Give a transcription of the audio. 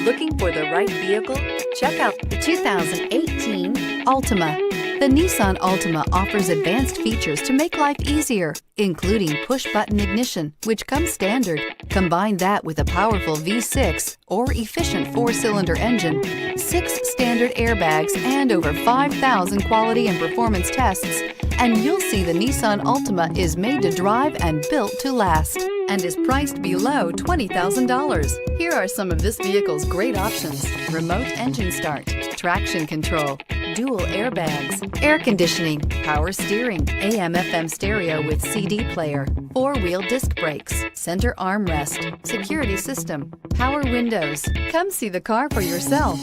Looking for the right vehicle? Check out the 2018 Altima. The Nissan Altima offers advanced features to make life easier, including push-button ignition, which comes standard. Combine that with a powerful V6 or efficient 4-cylinder engine, 6 standard airbags, and over 5,000 quality and performance tests, and you'll see the Nissan Altima is made to drive and built to last, and is priced below $20,000. Here are some of this vehicle's great options: remote engine start, traction control, dual airbags, air conditioning, power steering, AM/FM stereo with CD player, 4-wheel disc brakes, center armrest, security system, power windows. Come see the car for yourself.